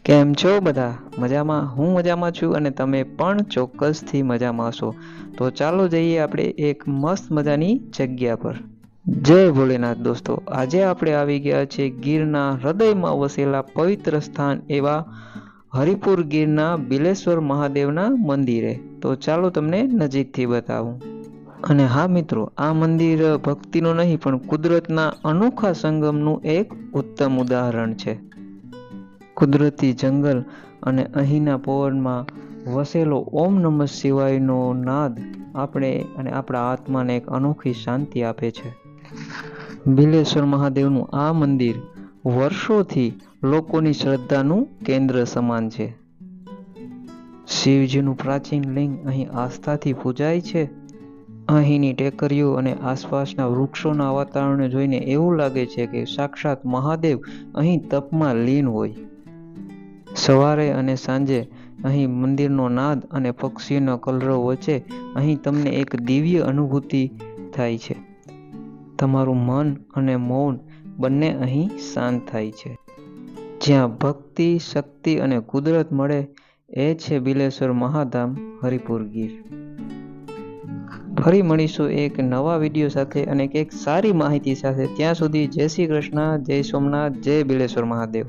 કેમ છો બધા? મજામાં? હું મજામાં છું અને તમે પણ ચોક્કસથી મજામાં હશો. તો ચાલો જઈએ આપણે એક મસ્ત મજાની જગ્યા પર. જય ભોલેનાથ દોસ્તો, આજે આપણે આવી ગયા છે ગીરના હૃદયમાં વસેલા પવિત્ર સ્થાન એવા હરિપુર ગીરના બિલેશ્વર મહાદેવના મંદિરે. તો ચાલો તમને નજીકથી બતાવું. અને હા મિત્રો, આ મંદિર ભક્તિનું નહીં પણ કુદરતના અનોખા સંગમનું એક ઉત્તમ ઉદાહરણ છે. કુદરતી જંગલ અને અહીંના પવનમાં વસેલો ઓમ નમઃ શિવાયનો નાદ આપણે અને આપણા આત્માને એક અનોખી શાંતિ આપે છે. બિલેશ્વર મહાદેવનું આ મંદિર વર્ષોથી લોકોની શ્રદ્ધાનું કેન્દ્ર સમાન છે. શિવજીનું પ્રાચીન લિંગ અહીં આસ્થાથી પૂજાય છે. અહીંની ટેકરીઓ અને આસપાસના વૃક્ષોના વાતાવરણને જોઈને એવું લાગે છે કે સાક્ષાત મહાદેવ અહીં તપમાં લીન હોય. સવારે અને સાંજે અહીં મંદિરનો નાદ અને પક્ષીઓના કલરવ વચ્ચે અહીં તમને એક દિવ્ય અનુભૂતિ થાય છે. તમારું મન અને મૌન બંને અહીં શાંત થાય છે. જ્યાં ભક્તિ, શક્તિ અને કુદરત મળે એ છે બિલેશ્વર મહાધામ હરિપુર ગીર. ફરી મળીશું એક નવા વિડીયો સાથે અને એક સારી માહિતી સાથે. ત્યાં સુધી જય શ્રી કૃષ્ણ, જય સોમનાથ, જય બિલેશ્વર મહાદેવ.